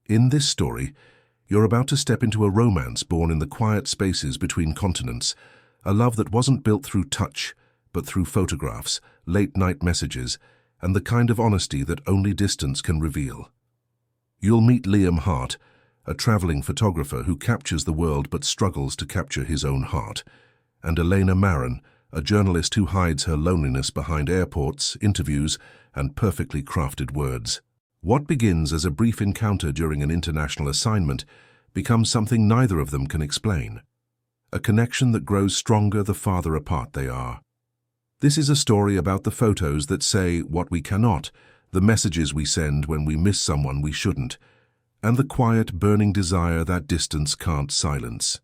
In this story, you're about to step into a romance born in the quiet spaces between continents, a love that wasn't built through touch, but through photographs, late-night messages, and the kind of honesty that only distance can reveal. You'll meet Liam Hart, a traveling photographer who captures the world but struggles to capture his own heart, and Elena Marin, a journalist who hides her loneliness behind airports, interviews, and perfectly crafted words. What begins as a brief encounter during an international assignment becomes something neither of them can explain. A connection that grows stronger the farther apart they are. This is a story about the photos that say what we cannot, the messages we send when we miss someone we shouldn't, and the quiet, burning desire that distance can't silence.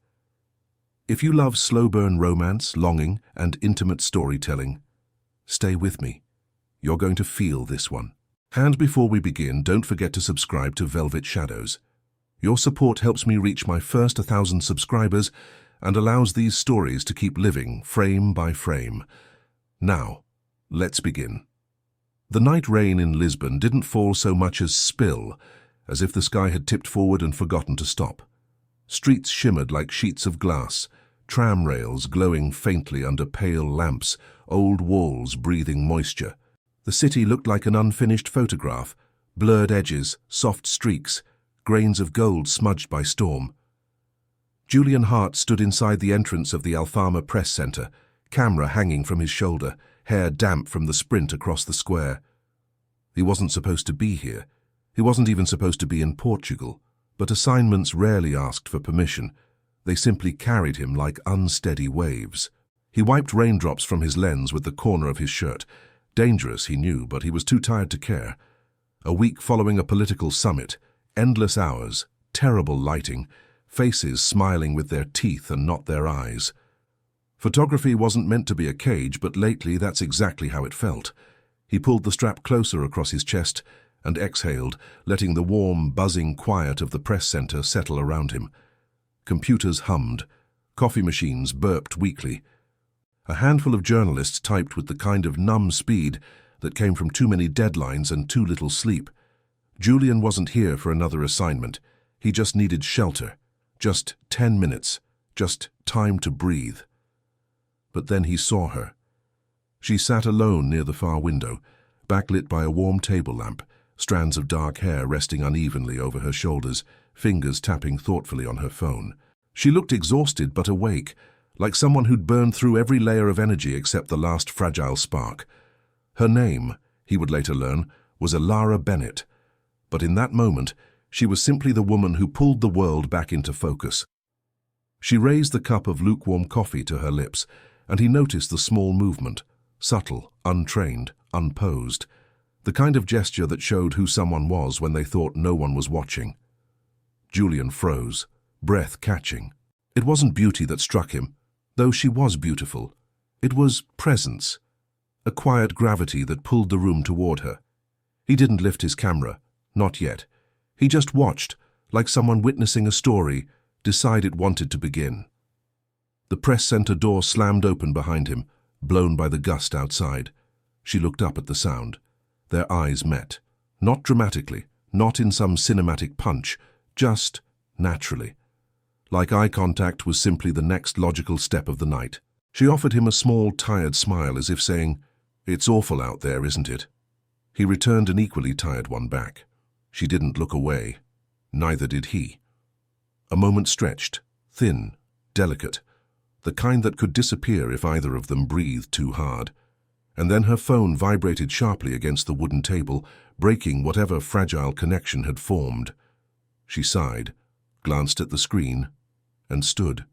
If you love slow-burn romance, longing, and intimate storytelling, stay with me. You're going to feel this one. And before we begin, don't forget to subscribe to Velvet Shadows. Your support helps me reach my first 1,000 subscribers and allows these stories to keep living, frame by frame. Now, let's begin. The night rain in Lisbon didn't fall so much as spill, as if the sky had tipped forward and forgotten to stop. Streets shimmered like sheets of glass, tram rails glowing faintly under pale lamps, old walls breathing moisture. The city looked like an unfinished photograph, blurred edges, soft streaks, grains of gold smudged by storm. Julian Hart stood inside the entrance of the Alfama Press Centre, camera hanging from his shoulder, hair damp from the sprint across the square. He wasn't supposed to be here. He wasn't even supposed to be in Portugal, but assignments rarely asked for permission. They simply carried him like unsteady waves. He wiped raindrops from his lens with the corner of his shirt. Dangerous, he knew, but he was too tired to care. A week following a political summit, endless hours, terrible lighting, faces smiling with their teeth and not their eyes. Photography wasn't meant to be a cage, but lately that's exactly how it felt. He pulled the strap closer across his chest and exhaled, letting the warm, buzzing quiet of the press center settle around him. Computers hummed. Coffee machines burped weakly. A handful of journalists typed with the kind of numb speed that came from too many deadlines and too little sleep. Julian wasn't here for another assignment. He just needed shelter. Just 10 minutes. Just time to breathe. But then he saw her. She sat alone near the far window, backlit by a warm table lamp, strands of dark hair resting unevenly over her shoulders, fingers tapping thoughtfully on her phone. She looked exhausted but awake, like someone who'd burned through every layer of energy except the last fragile spark. Her name, he would later learn, was Alara Bennett, but in that moment, she was simply the woman who pulled the world back into focus. She raised the cup of lukewarm coffee to her lips, and he noticed the small movement, subtle, untrained, unposed, the kind of gesture that showed who someone was when they thought no one was watching. Julian froze, breath catching. It wasn't beauty that struck him, though she was beautiful. It was presence, a quiet gravity that pulled the room toward her. He didn't lift his camera, not yet. He just watched, like someone witnessing a story, decide it wanted to begin. The press center door slammed open behind him, blown by the gust outside. She looked up at the sound. Their eyes met, not dramatically, not in some cinematic punch, just naturally. Like eye contact was simply the next logical step of the night. She offered him a small, tired smile as if saying, "It's awful out there, isn't it?" He returned an equally tired one back. She didn't look away. Neither did he. A moment stretched, thin, delicate, the kind that could disappear if either of them breathed too hard. And then her phone vibrated sharply against the wooden table, breaking whatever fragile connection had formed. She sighed, glanced at the screen, and stood.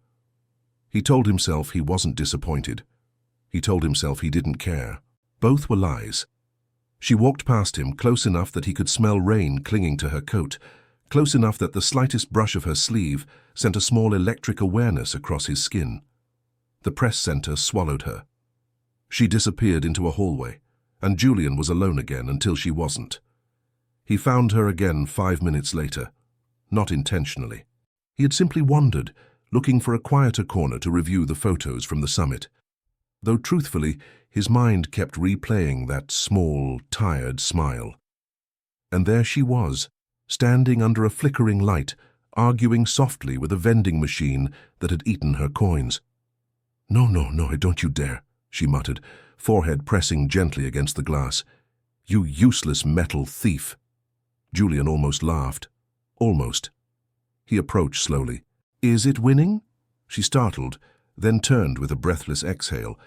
He told himself he wasn't disappointed. He told himself he didn't care. Both were lies. She walked past him, close enough that he could smell rain clinging to her coat, close enough that the slightest brush of her sleeve sent a small electric awareness across his skin. The press center swallowed her. She disappeared into a hallway, and Julian was alone again until she wasn't. He found her again 5 minutes later, not intentionally. He had simply wandered, looking for a quieter corner to review the photos from the summit. Though truthfully, his mind kept replaying that small, tired smile. And there she was, standing under a flickering light, arguing softly with a vending machine that had eaten her coins. "No, no, no, don't you dare," she muttered, forehead pressing gently against the glass. "You useless metal thief." Julian almost laughed. Almost. He approached slowly. "Is it winning?" She startled, then turned with a breathless exhale.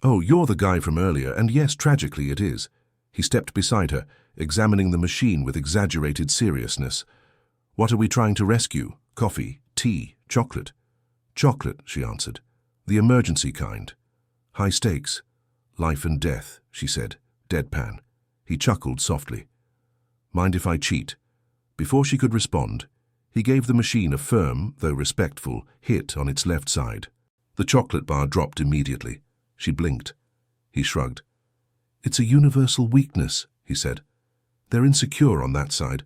"Oh, you're the guy from earlier, and yes, tragically it is." He stepped beside her, examining the machine with exaggerated seriousness. "What are we trying to rescue? Coffee, tea, chocolate?" "Chocolate," she answered. "The emergency kind. High stakes. Life and death," she said, deadpan. He chuckled softly. "Mind if I cheat?" Before she could respond, he gave the machine a firm, though respectful, hit on its left side. The chocolate bar dropped immediately. She blinked. He shrugged. "It's a universal weakness," he said. "They're insecure on that side."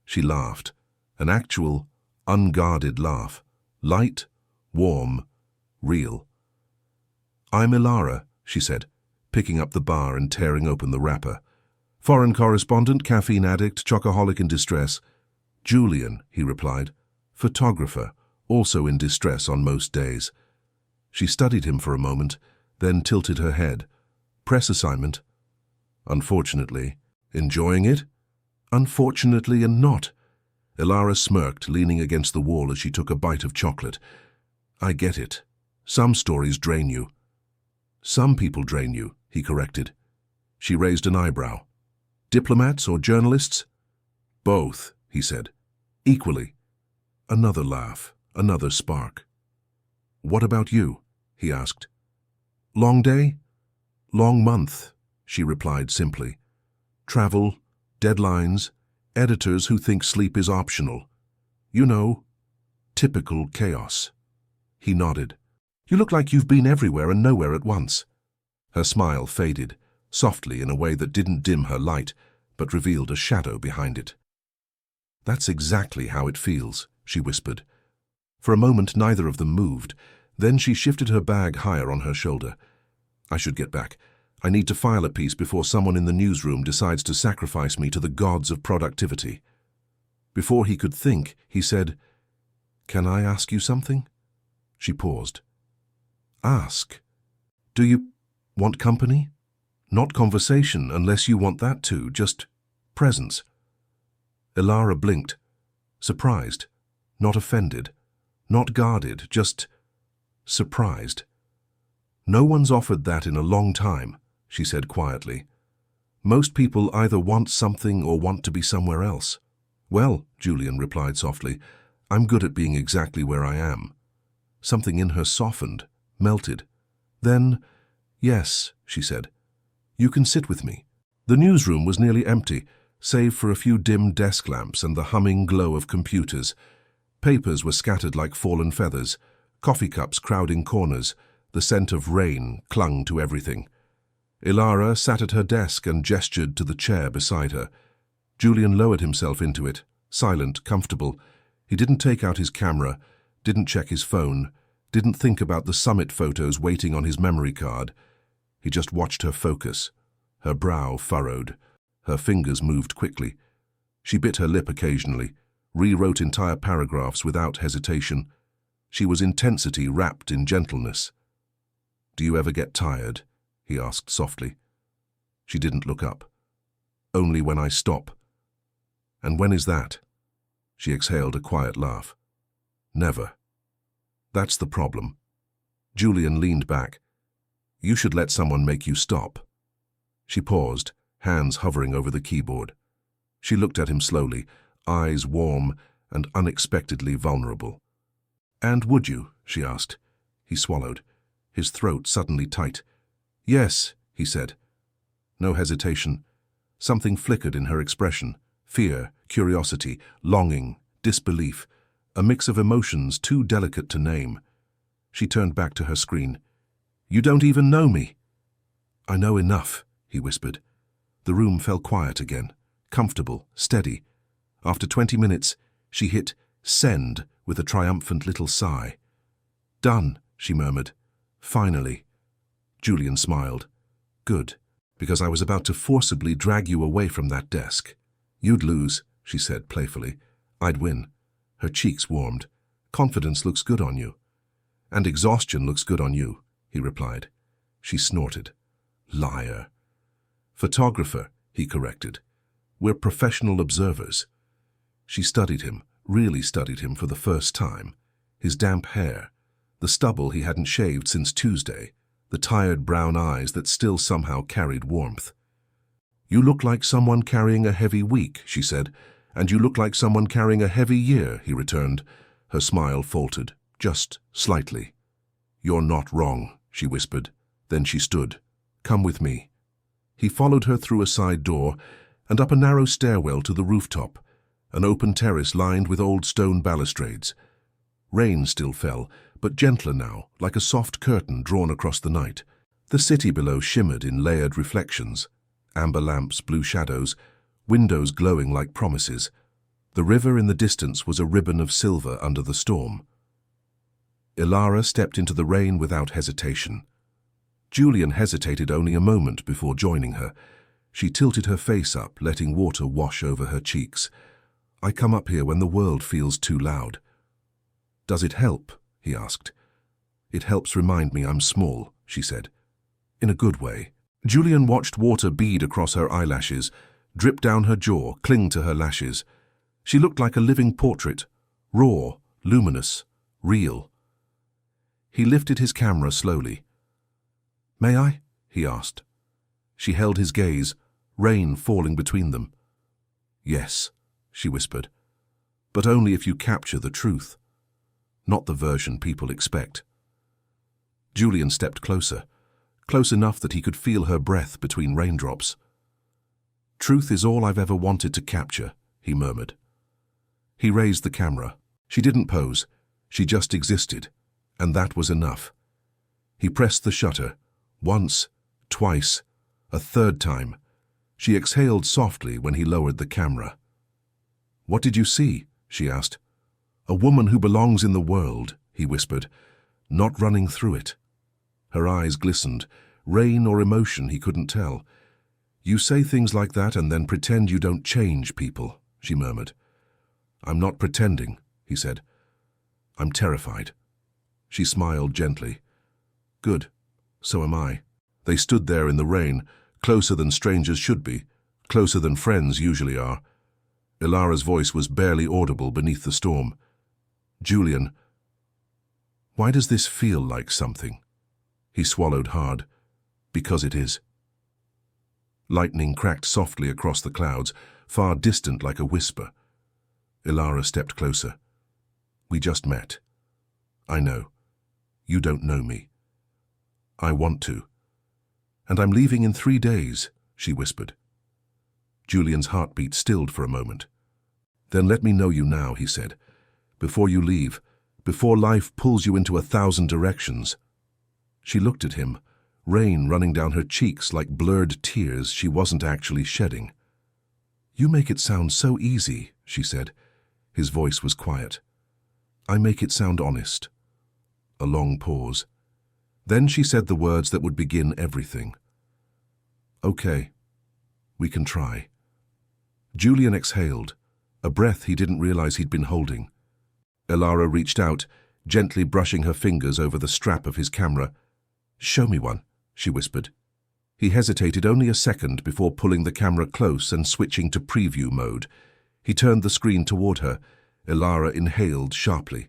She laughed, an actual, unguarded laugh. Light, warm, real. "I'm Ilara," she said, picking up the bar and tearing open the wrapper. "Foreign correspondent, caffeine addict, chocoholic in distress." "Julian," he replied. "Photographer, also in distress on most days." She studied him for a moment, then tilted her head. "Press assignment?" "Unfortunately." "Enjoying it?" "Unfortunately and not." Ilara smirked, leaning against the wall as she took a bite of chocolate. "I get it. Some stories drain you." "Some people drain you," he corrected. She raised an eyebrow. "Diplomats or journalists?" "Both," he said. "Equally." Another laugh, another spark. "What about you?" he asked. "Long day?" "Long month," she replied simply. "Travel, deadlines, editors who think sleep is optional. You know, typical chaos." He nodded. "You look like you've been everywhere and nowhere at once." Her smile faded, softly in a way that didn't dim her light, but revealed a shadow behind it. "That's exactly how it feels," she whispered. For a moment neither of them moved. Then she shifted her bag higher on her shoulder. "I should get back. I need to file a piece before someone in the newsroom decides to sacrifice me to the gods of productivity." Before he could think, he said, "Can I ask you something?" She paused. "Ask. Do you want company? Not conversation, unless you want that too, just presence." Ilara blinked, surprised, not offended, not guarded, just surprised. "No one's offered that in a long time," she said quietly. "Most people either want something or want to be somewhere else." "Well," Julian replied softly, "I'm good at being exactly where I am." Something in her softened, melted. Then, "Yes," she said. "You can sit with me." The newsroom was nearly empty, save for a few dim desk lamps and the humming glow of computers. Papers were scattered like fallen feathers, coffee cups crowding corners. The scent of rain clung to everything. Ilara sat at her desk and gestured to the chair beside her. Julian lowered himself into it, silent, comfortable. He didn't take out his camera, didn't check his phone, didn't think about the summit photos waiting on his memory card. He just watched her focus. Her brow furrowed. Her fingers moved quickly. She bit her lip occasionally, rewrote entire paragraphs without hesitation. She was intensity wrapped in gentleness. "Do you ever get tired?" he asked softly. She didn't look up. "Only when I stop." "And when is that?" She exhaled a quiet laugh. "Never." "That's the problem." Julian leaned back. "You should let someone make you stop." She paused, hands hovering over the keyboard. She looked at him slowly, eyes warm and unexpectedly vulnerable. "And would you?" she asked. He swallowed, his throat suddenly tight. "Yes," he said. No hesitation. Something flickered in her expression. Fear, curiosity, longing, disbelief. A mix of emotions too delicate to name. She turned back to her screen. "You don't even know me." "I know enough," he whispered. The room fell quiet again, comfortable, steady. After 20 minutes, she hit send with a triumphant little sigh. "Done," she murmured. "Finally." Julian smiled. "Good, because I was about to forcibly drag you away from that desk." "You'd lose," she said playfully. I'd win. Her cheeks warmed. Confidence looks good on you. And exhaustion looks good on you, he replied. She snorted. Liar. Photographer, he corrected. We're professional observers. She studied him, really studied him for the first time. His damp hair, the stubble he hadn't shaved since Tuesday, the tired brown eyes that still somehow carried warmth. You look like someone carrying a heavy week, she said, and you look like someone carrying a heavy year, he returned. Her smile faltered, just slightly. You're not wrong, she whispered. Then she stood. Come with me. He followed her through a side door and up a narrow stairwell to the rooftop, an open terrace lined with old stone balustrades. Rain still fell, but gentler now, like a soft curtain drawn across the night. The city below shimmered in layered reflections. Amber lamps, blue shadows, windows glowing like promises. The river in the distance was a ribbon of silver under the storm. Ilara stepped into the rain without hesitation. Julian hesitated only a moment before joining her. She tilted her face up, letting water wash over her cheeks. I come up here when the world feels too loud. Does it help? He asked. It helps remind me I'm small, she said. In a good way. Julian watched water bead across her eyelashes, drip down her jaw, cling to her lashes. She looked like a living portrait, raw, luminous, real. He lifted his camera slowly. May I? He asked. She held his gaze, rain falling between them. Yes, she whispered, but only if you capture the truth, not the version people expect. Julian stepped closer, close enough that he could feel her breath between raindrops. Truth is all I've ever wanted to capture, he murmured. He raised the camera. She didn't pose, she just existed, and that was enough. He pressed the shutter, once, twice, a third time. She exhaled softly when he lowered the camera. What did you see? She asked. A woman who belongs in the world, he whispered, not running through it. Her eyes glistened, rain or emotion he couldn't tell. You say things like that and then pretend you don't change people, she murmured. I'm not pretending, he said. I'm terrified. She smiled gently. Good, so am I. They stood there in the rain, closer than strangers should be, closer than friends usually are. Ilara's voice was barely audible beneath the storm. Julian, why does this feel like something? He swallowed hard. Because it is. Lightning cracked softly across the clouds, far distant like a whisper. Ilara stepped closer. We just met. I know. You don't know me. I want to. And I'm leaving in 3 days, she whispered. Julian's heartbeat stilled for a moment. Then let me know you now, he said. Before you leave, before life pulls you into 1,000 directions. She looked at him, rain running down her cheeks like blurred tears she wasn't actually shedding. You make it sound so easy, she said. His voice was quiet. I make it sound honest. A long pause. Then she said the words that would begin everything. Okay, we can try. Julian exhaled, a breath he didn't realize he'd been holding. Ilara reached out, gently brushing her fingers over the strap of his camera. Show me one, she whispered. He hesitated only a second before pulling the camera close and switching to preview mode. He turned the screen toward her. Ilara inhaled sharply.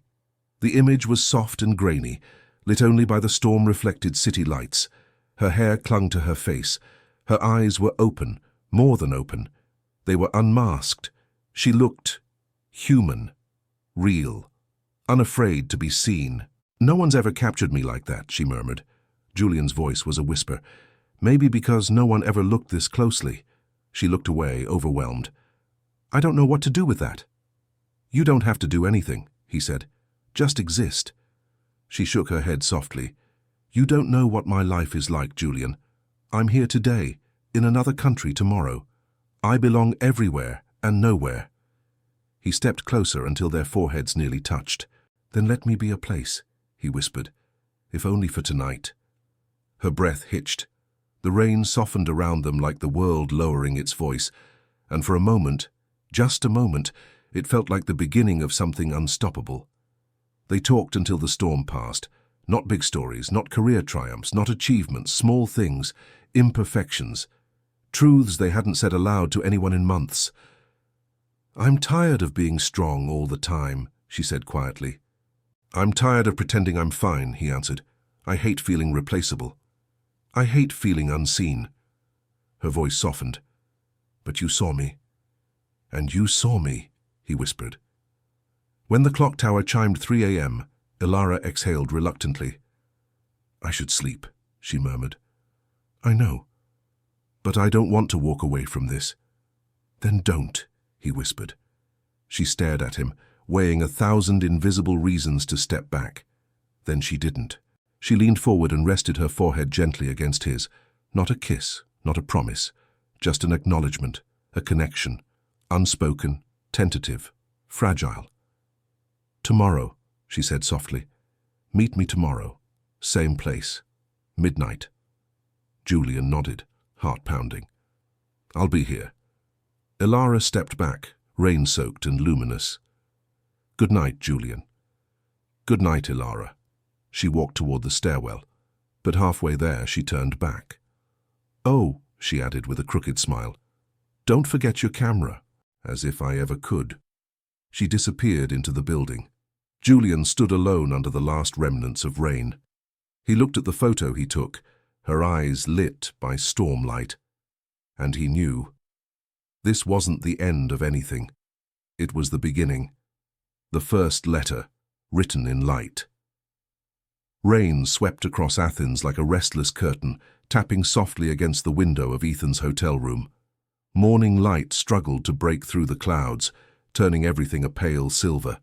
The image was soft and grainy, lit only by the storm-reflected city lights. Her hair clung to her face. Her eyes were open, more than open. They were unmasked. She looked human, real, unafraid to be seen. No one's ever captured me like that, she murmured. Julian's voice was a whisper. Maybe because no one ever looked this closely. She looked away, overwhelmed. I don't know what to do with that. You don't have to do anything, he said. Just exist. She shook her head softly. You don't know what my life is like, Julian. I'm here today, in another country tomorrow. I belong everywhere and nowhere. He stepped closer until their foreheads nearly touched. Then let me be a place, he whispered, if only for tonight. Her breath hitched. The rain softened around them like the world lowering its voice, and for a moment, Just a moment. It felt like the beginning of something unstoppable. They talked until the storm passed. Not big stories, not career triumphs, not achievements, small things, imperfections, truths they hadn't said aloud to anyone in months. "I'm tired of being strong all the time," she said quietly. "I'm tired of pretending I'm fine," he answered. "I hate feeling replaceable. I hate feeling unseen." Her voice softened. "But you saw me." "And you saw me," he whispered. When the clock tower chimed 3 a.m., Ilara exhaled reluctantly. "I should sleep," she murmured. "I know. But I don't want to walk away from this." "Then don't," he whispered. She stared at him, weighing 1,000 invisible reasons to step back. Then she didn't. She leaned forward and rested her forehead gently against his. Not a kiss, not a promise, just an acknowledgement, a connection, unspoken, tentative, fragile. "Tomorrow," she said softly. "Meet me tomorrow. Same place. Midnight." Julian nodded, heart pounding. "I'll be here." Ilara stepped back, rain-soaked and luminous. "Good night, Julian." "Good night, Ilara." She walked toward the stairwell, but halfway there she turned back. "Oh," she added with a crooked smile, "don't forget your camera." As if I ever could. She disappeared into the building. Julian stood alone under the last remnants of rain. He looked at the photo he took, her eyes lit by stormlight. And he knew. This wasn't the end of anything. It was the beginning. The first letter, written in light. Rain swept across Athens like a restless curtain, tapping softly against the window of Ethan's hotel room. Morning light struggled to break through the clouds, turning everything a pale silver.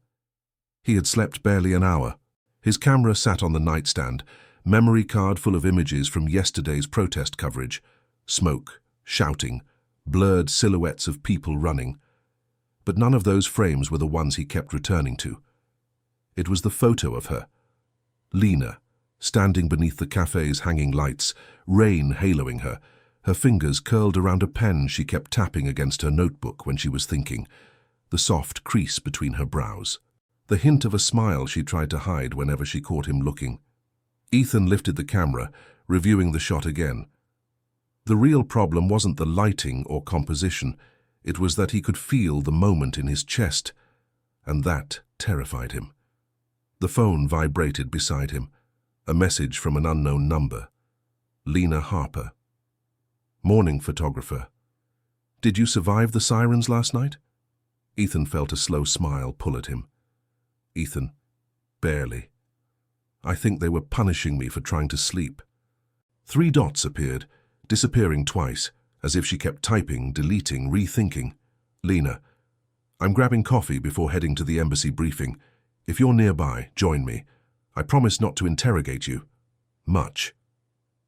He had slept barely an hour. His camera sat on the nightstand, memory card full of images from yesterday's protest coverage. Smoke, shouting, blurred silhouettes of people running. But none of those frames were the ones he kept returning to. It was the photo of her. Lena, standing beneath the cafe's hanging lights, rain haloing her, her fingers curled around a pen she kept tapping against her notebook when she was thinking, the soft crease between her brows, the hint of a smile she tried to hide whenever she caught him looking. Ethan lifted the camera, reviewing the shot again. The real problem wasn't the lighting or composition, it was that he could feel the moment in his chest, and that terrified him. The phone vibrated beside him, a message from an unknown number. Lena Harper. "Morning, photographer. Did you survive the sirens last night?" Ethan felt a slow smile pull at him. "Ethan, barely. I think they were punishing me for trying to sleep." 3 dots appeared, disappearing twice, as if she kept typing, deleting, rethinking. "Lena, I'm grabbing coffee before heading to the embassy briefing. If you're nearby, join me. I promise not to interrogate you. Much."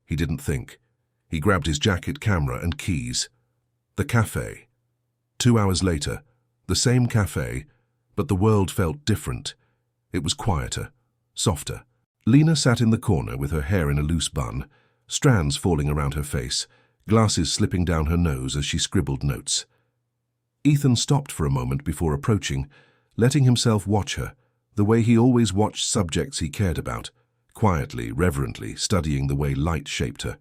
He didn't think. He grabbed his jacket, camera, and keys. The cafe. 2 hours later, the same cafe, but the world felt different. It was quieter, softer. Lena sat in the corner with her hair in a loose bun, strands falling around her face, glasses slipping down her nose as she scribbled notes. Ethan stopped for a moment before approaching, letting himself watch her, the way he always watched subjects he cared about, quietly, reverently, studying the way light shaped her.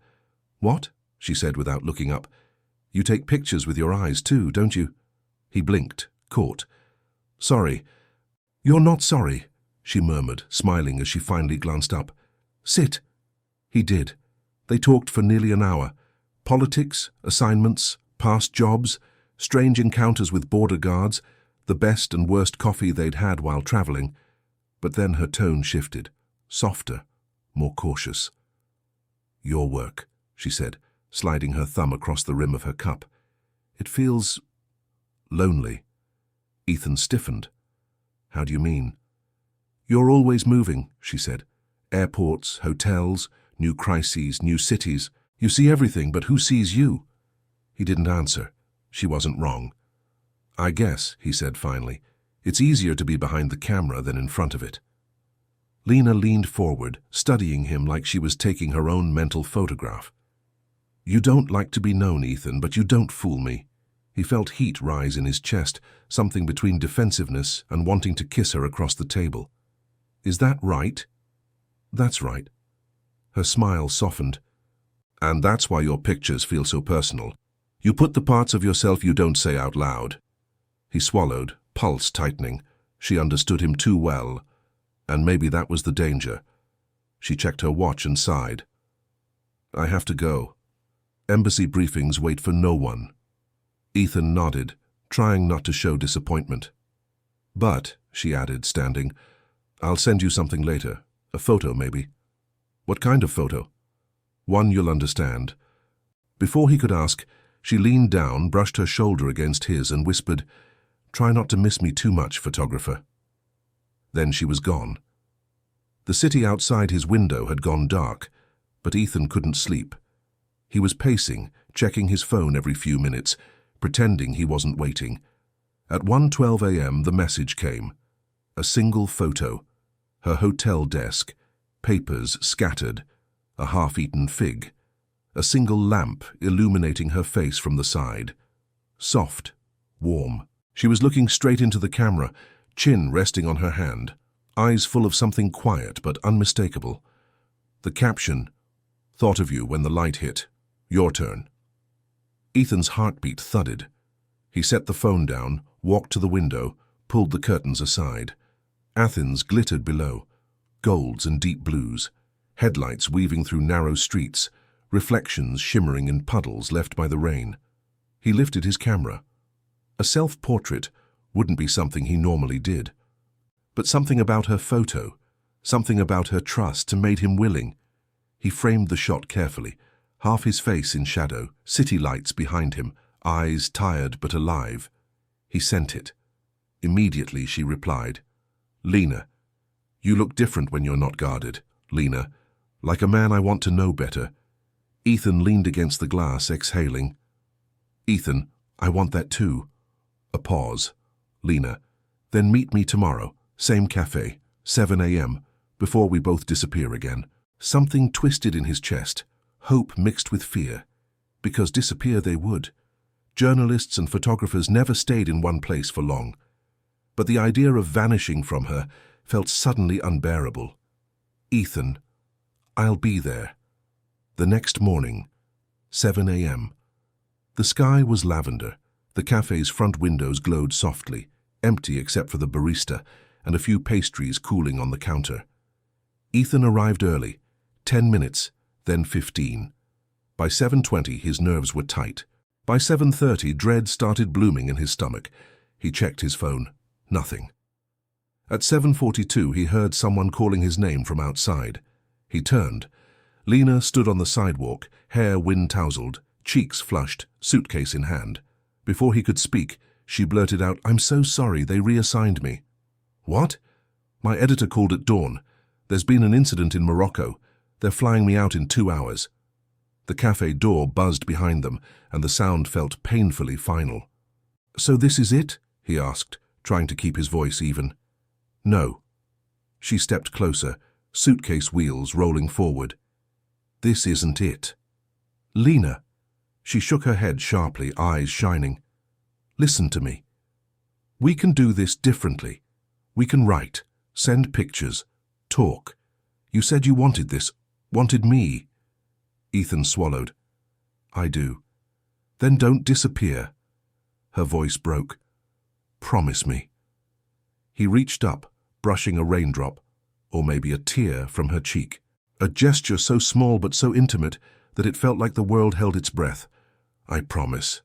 "What?" she said without looking up. "You take pictures with your eyes too, don't you?" He blinked, caught. "Sorry." "You're not sorry," she murmured, smiling as she finally glanced up. "Sit." He did. They talked for nearly an hour. Politics, assignments, past jobs, strange encounters with border guards, the best and worst coffee they'd had while traveling. But then her tone shifted, softer, more cautious. "Your work," she said, sliding her thumb across the rim of her cup. "It feels lonely." Ethan stiffened. "How do you mean?" "You're always moving," she said. "Airports, hotels, new crises, new cities. You see everything, but who sees you?" He didn't answer. She wasn't wrong. "I guess," he said finally, "it's easier to be behind the camera than in front of it." Lena leaned forward, studying him like she was taking her own mental photograph. "You don't like to be known, Ethan, but you don't fool me." He felt heat rise in his chest, something between defensiveness and wanting to kiss her across the table. "Is that right?" "That's right." Her smile softened. "And that's why your pictures feel so personal. You put the parts of yourself you don't say out loud." He swallowed, pulse tightening. She understood him too well, and maybe that was the danger. She checked her watch and sighed. "I have to go. Embassy briefings wait for no one." Ethan nodded, trying not to show disappointment. "But," she added, standing, "I'll send you something later. A photo, maybe." "What kind of photo?" "One you'll understand." Before he could ask, she leaned down, brushed her shoulder against his, and whispered, "Try not to miss me too much, photographer." Then she was gone. The city outside his window had gone dark, but Ethan couldn't sleep. He was pacing, checking his phone every few minutes, pretending he wasn't waiting. At 1:12 a.m. the message came. A single photo. Her hotel desk, papers scattered, a half-eaten fig. A single lamp illuminating her face from the side. Soft, warm. She was looking straight into the camera, chin resting on her hand, eyes full of something quiet but unmistakable. The caption, "Thought of you when the light hit. Your turn." Ethan's heartbeat thudded. He set the phone down, walked to the window, pulled the curtains aside. Athens glittered below, golds and deep blues, headlights weaving through narrow streets, reflections shimmering in puddles left by the rain. He lifted his camera. A self-portrait wouldn't be something he normally did. But something about her photo, something about her trust, made him willing. He framed the shot carefully, half his face in shadow, city lights behind him, eyes tired but alive. He sent it. Immediately she replied, "Lena, you look different when you're not guarded, Lena, like a man I want to know better." Ethan leaned against the glass, exhaling. "Ethan, I want that too." A pause. "Lena, then meet me tomorrow, same cafe, 7 a.m., before we both disappear again." Something twisted in his chest, hope mixed with fear, because disappear they would. Journalists and photographers never stayed in one place for long. But the idea of vanishing from her felt suddenly unbearable. "Ethan, I'll be there." The next morning, 7 a.m. The sky was lavender. The cafe's front windows glowed softly, empty except for the barista and a few pastries cooling on the counter. Ethan arrived early, 10 minutes, then 15. By 7:20, his nerves were tight. By 7:30, dread started blooming in his stomach. He checked his phone. Nothing. At 7:42, he heard someone calling his name from outside. He turned. Lena stood on the sidewalk, hair wind-tousled, cheeks flushed, suitcase in hand. Before he could speak, she blurted out, "I'm so sorry, they reassigned me." "What?" "My editor called at dawn. There's been an incident in Morocco. They're flying me out in 2 hours." The cafe door buzzed behind them, and the sound felt painfully final. "So this is it?" he asked, trying to keep his voice even. "No." She stepped closer, suitcase wheels rolling forward. "This isn't it." "Lena." She shook her head sharply, eyes shining. "Listen to me. We can do this differently. We can write, send pictures, talk. You said you wanted this, wanted me." Ethan swallowed. "I do." "Then don't disappear." Her voice broke. "Promise me." He reached up, brushing a raindrop, or maybe a tear, from her cheek. A gesture so small but so intimate that it felt like the world held its breath. "I promise."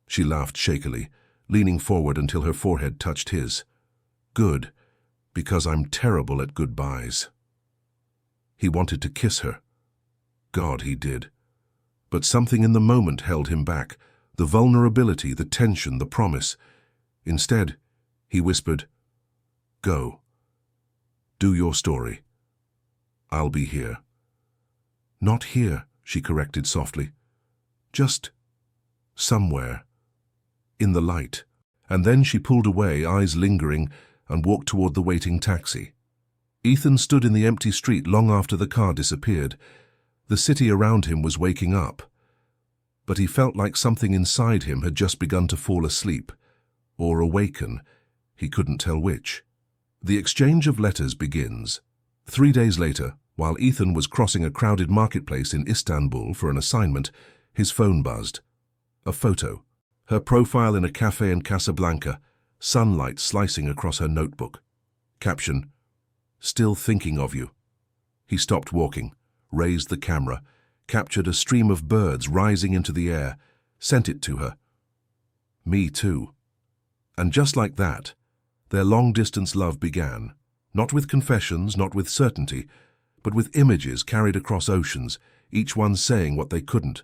She laughed shakily, leaning forward until her forehead touched his. "Good, because I'm terrible at goodbyes." He wanted to kiss her. God, he did. But something in the moment held him back, the vulnerability, the tension, the promise. Instead, he whispered, "Go. Do your story. I'll be here." "Not here," she corrected softly. "Just somewhere. In the light." And then she pulled away, eyes lingering, and walked toward the waiting taxi. Ethan stood in the empty street long after the car disappeared. The city around him was waking up. but he felt like something inside him had just begun to fall asleep, or awaken, he couldn't tell which. The exchange of letters begins. 3 days later, while Ethan was crossing a crowded marketplace in Istanbul for an assignment, his phone buzzed. A photo. Her profile in a cafe in Casablanca, sunlight slicing across her notebook. Caption, "Still thinking of you." He stopped walking, raised the camera, captured a stream of birds rising into the air, sent it to her. Me too. And just like that, their long-distance love began, not with confessions, not with certainty, but with images carried across oceans, each one saying what they couldn't.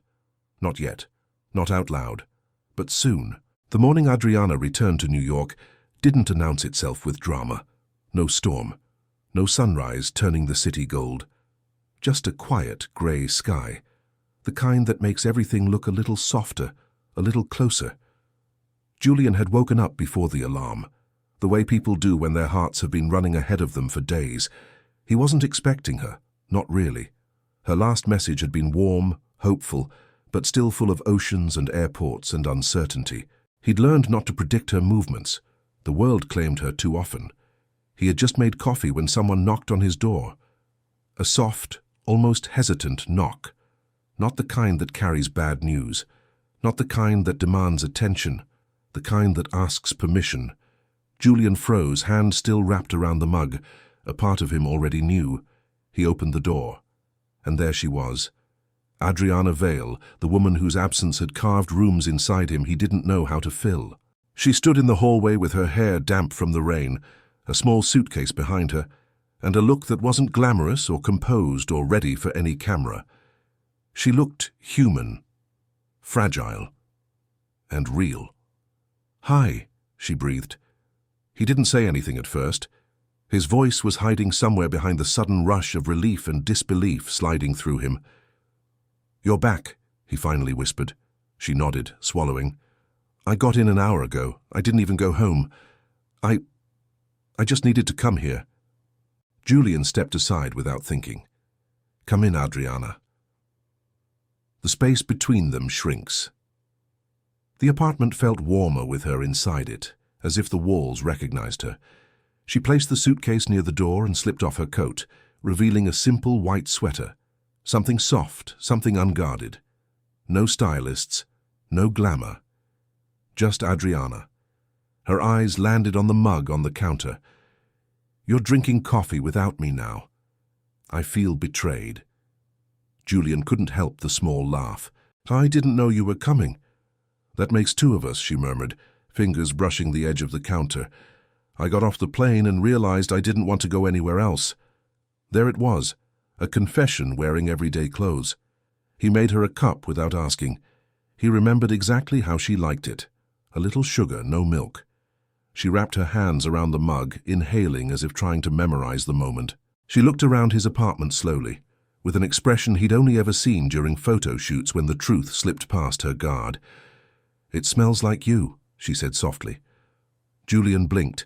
Not yet, not out loud, but soon. The morning Adriana returned to New York didn't announce itself with drama. No storm, no sunrise turning the city gold. Just a quiet, grey sky, the kind that makes everything look a little softer, a little closer. Julian had woken up before the alarm, the way people do when their hearts have been running ahead of them for days. He wasn't expecting her, not really. Her last message had been warm, hopeful, but still full of oceans and airports and uncertainty. He'd learned not to predict her movements. The world claimed her too often. He had just made coffee when someone knocked on his door. A soft, almost hesitant knock. Not the kind that carries bad news. Not the kind that demands attention. The kind that asks permission. Julian froze, hand still wrapped around the mug. A part of him already knew. He opened the door. And there she was. Adriana Vale, the woman whose absence had carved rooms inside him he didn't know how to fill. She stood in the hallway with her hair damp from the rain, a small suitcase behind her, and a look that wasn't glamorous or composed or ready for any camera. She looked human, fragile, and real. "Hi," she breathed. He didn't say anything at first. His voice was hiding somewhere behind the sudden rush of relief and disbelief sliding through him. "You're back," he finally whispered. She nodded, swallowing. "I got in an hour ago. I didn't even go home. I just needed to come here." Julian stepped aside without thinking. "Come in, Adriana." The space between them shrinks. The apartment felt warmer with her inside it, as if the walls recognized her. She placed the suitcase near the door and slipped off her coat, revealing a simple white sweater. Something soft, something unguarded. No stylists, no glamour. Just Adriana. Her eyes landed on the mug on the counter. "You're drinking coffee without me now. I feel betrayed." Julian couldn't help the small laugh. "I didn't know you were coming." "That makes 2 of us," she murmured, fingers brushing the edge of the counter. "I got off the plane and realized I didn't want to go anywhere else." There it was, a confession wearing everyday clothes. He made her a cup without asking. He remembered exactly how she liked it. A little sugar, no milk. She wrapped her hands around the mug, inhaling as if trying to memorize the moment. She looked around his apartment slowly, with an expression he'd only ever seen during photo shoots when the truth slipped past her guard. "It smells like you," she said softly. Julian blinked.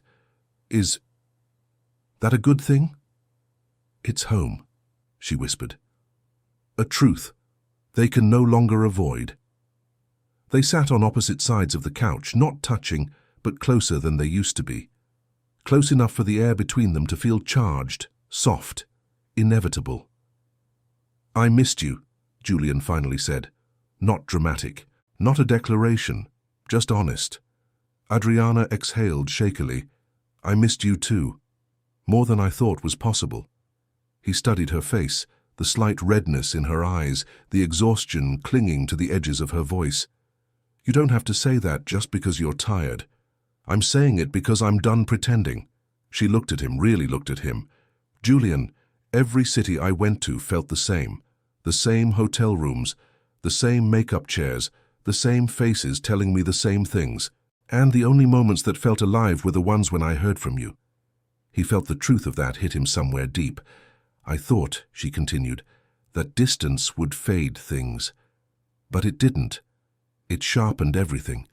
"Is that a good thing?" "It's home," she whispered. A truth they can no longer avoid. They sat on opposite sides of the couch, not touching, but closer than they used to be. Close enough for the air between them to feel charged, soft, inevitable. "I missed you," Julian finally said. Not dramatic, not a declaration, just honest. Adriana exhaled shakily. "I missed you too. More than I thought was possible." He studied her face, the slight redness in her eyes, the exhaustion clinging to the edges of her voice. "You don't have to say that just because you're tired. I'm saying it because I'm done pretending." She looked at him, really looked at him. "Julian, every city I went to felt the same. The same hotel rooms, the same makeup chairs, the same faces telling me the same things. And the only moments that felt alive were the ones when I heard from you." He felt the truth of that hit him somewhere deep. "I thought," she continued, "that distance would fade things. But it didn't. It sharpened everything.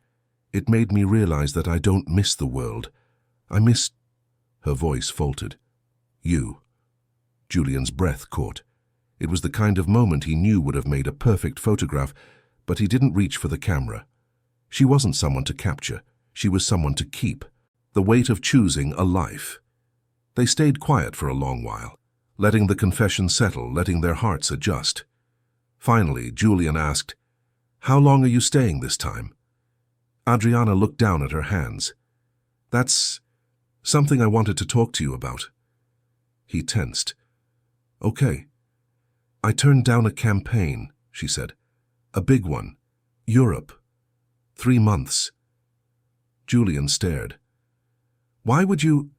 It made me realize that I don't miss the world. I miss—" Her voice faltered. "You." Julian's breath caught. It was the kind of moment he knew would have made a perfect photograph, but he didn't reach for the camera. She wasn't someone to capture, she was someone to keep. The weight of choosing a life. They stayed quiet for a long while, letting the confession settle, letting their hearts adjust. Finally, Julian asked, "How long are you staying this time?" Adriana looked down at her hands. "That's something I wanted to talk to you about." He tensed. "Okay." "I turned down a campaign," she said. "A big one. Europe. 3 months." Julian stared. "Why would you—"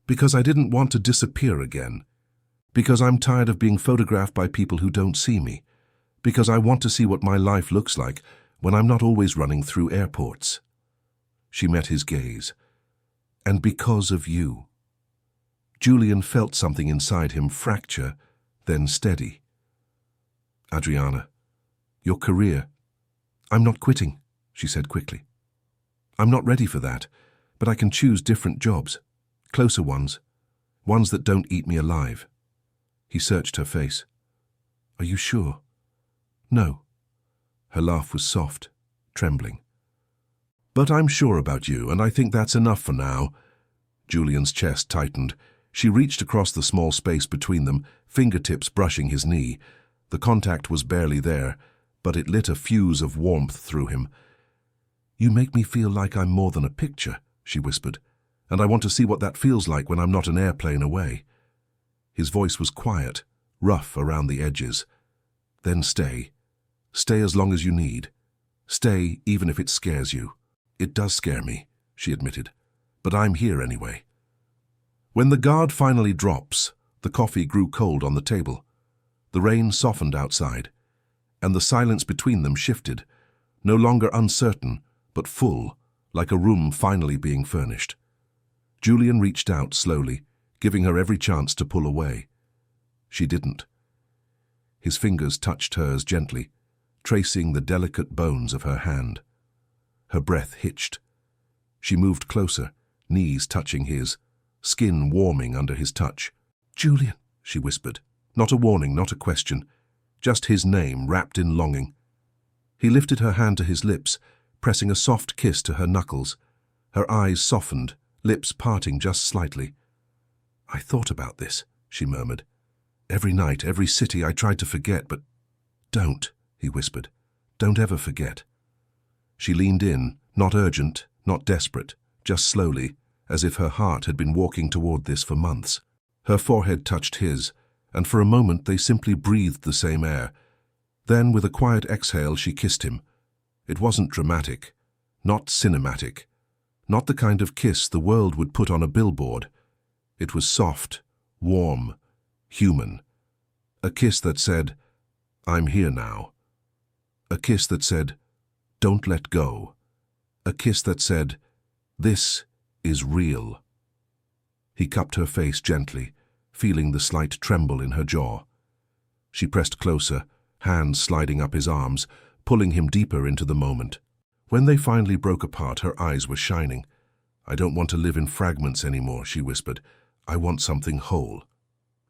"Because I didn't want to disappear again. Because I'm tired of being photographed by people who don't see me. Because I want to see what my life looks like when I'm not always running through airports." She met his gaze. "And because of you." Julian felt something inside him fracture, then steady. "Adriana, your career—" "I'm not quitting," she said quickly. "I'm not ready for that, but I can choose different jobs, closer ones, ones that don't eat me alive." He searched her face. "Are you sure?" "No." Her laugh was soft, trembling. "But I'm sure about you, and I think that's enough for now." Julian's chest tightened. She reached across the small space between them, fingertips brushing his knee. The contact was barely there, but it lit a fuse of warmth through him. "You make me feel like I'm more than a picture," she whispered, "and I want to see what that feels like when I'm not an airplane away." His voice was quiet, rough around the edges. "Then stay. Stay as long as you need. Stay even if it scares you." "It does scare me," she admitted, "but I'm here anyway." When the guard finally drops, the coffee grew cold on the table. The rain softened outside, and the silence between them shifted, no longer uncertain, but full, like a room finally being furnished. Julian reached out slowly, giving her every chance to pull away. She didn't. His fingers touched hers gently, tracing the delicate bones of her hand. Her breath hitched. She moved closer, knees touching his, skin warming under his touch. "Julian," she whispered. Not a warning, not a question, just his name wrapped in longing. He lifted her hand to his lips, pressing a soft kiss to her knuckles. Her eyes softened, lips parting just slightly. "I thought about this," she murmured. "Every night, every city I tried to forget, but—" "Don't," he whispered. "Don't ever forget." She leaned in, not urgent, not desperate, just slowly, as if her heart had been walking toward this for months. Her forehead touched his, and for a moment they simply breathed the same air. Then, with a quiet exhale, she kissed him. It wasn't dramatic, not cinematic, not the kind of kiss the world would put on a billboard. It was soft, warm, human. A kiss that said, "I'm here now." A kiss that said, "Don't let go." A kiss that said, "This is real." He cupped her face gently, feeling the slight tremble in her jaw. She pressed closer, hands sliding up his arms, pulling him deeper into the moment. When they finally broke apart, her eyes were shining. "I don't want to live in fragments anymore," she whispered. "I want something whole."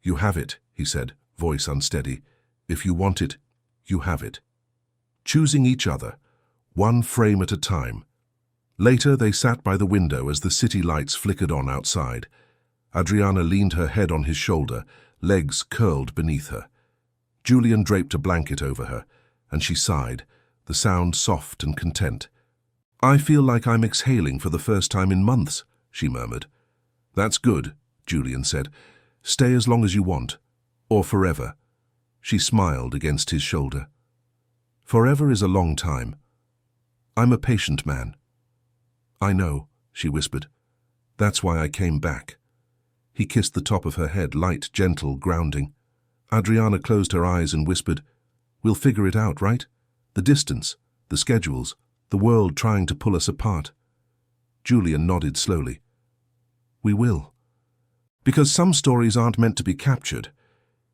"You have it," he said, voice unsteady. "If you want it, you have it." Choosing each other, one frame at a time. Later, they sat by the window as the city lights flickered on outside. Adriana leaned her head on his shoulder, legs curled beneath her. Julian draped a blanket over her, and she sighed, the sound soft and content. "I feel like I'm exhaling for the first time in months," she murmured. "That's good," Julian said. "Stay as long as you want, or forever." She smiled against his shoulder. "Forever is a long time. I'm a patient man." "I know," she whispered. "That's why I came back." He kissed the top of her head, light, gentle, grounding. Adriana closed her eyes and whispered, "We'll figure it out, right? The distance, the schedules, the world trying to pull us apart." Julian nodded slowly. "We will. Because some stories aren't meant to be captured."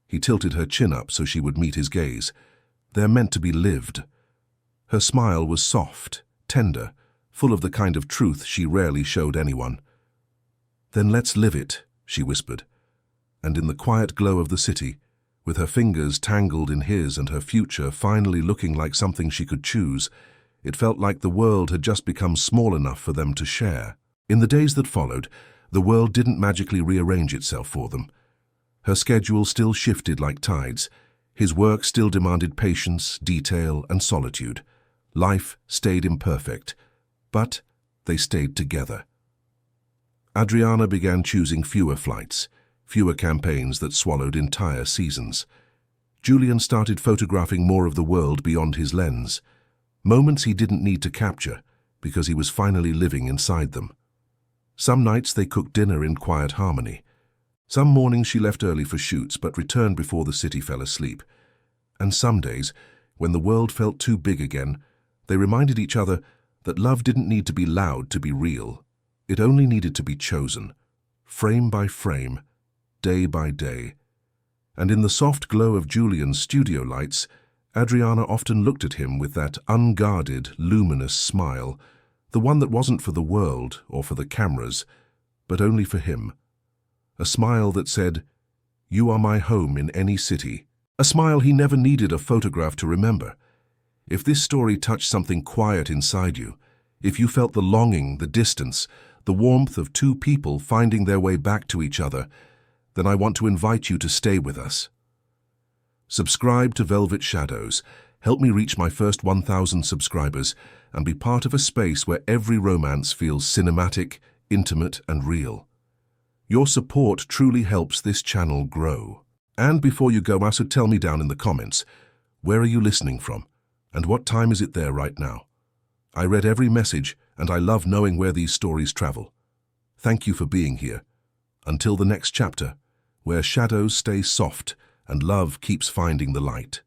He tilted her chin up so she would meet his gaze. "They're meant to be lived." Her smile was soft, tender, full of the kind of truth she rarely showed anyone. "Then let's live it," she whispered. And in the quiet glow of the city, With her fingers tangled in his and her future finally looking like something she could choose, it felt like the world had just become small enough for them to share. In the days that followed, the world didn't magically rearrange itself for them. Her schedule still shifted like tides. His work still demanded patience, detail, and solitude. Life stayed imperfect, but they stayed together. Adriana began choosing fewer flights, fewer campaigns that swallowed entire seasons. Julian started photographing more of the world beyond his lens, moments he didn't need to capture because he was finally living inside them. Some nights they cooked dinner in quiet harmony. Some mornings she left early for shoots but returned before the city fell asleep. And some days, when the world felt too big again, they reminded each other that love didn't need to be loud to be real. It only needed to be chosen, frame by frame, day by day. And in the soft glow of Julian's studio lights, Adriana often looked at him with that unguarded, luminous smile, the one that wasn't for the world or for the cameras, but only for him. A smile that said, "You are my home in any city." A smile he never needed a photograph to remember. If this story touched something quiet inside you, if you felt the longing, the distance, the warmth of two people finding their way back to each other, then I want to invite you to stay with us. Subscribe to Velvet Shadows, help me reach my first 1,000 subscribers, and be part of a space where every romance feels cinematic, intimate, and real. Your support truly helps this channel grow. And before you go, also tell me down in the comments, where are you listening from? And what time is it there right now? I read every message, and I love knowing where these stories travel. Thank you for being here. Until the next chapter, where shadows stay soft and love keeps finding the light.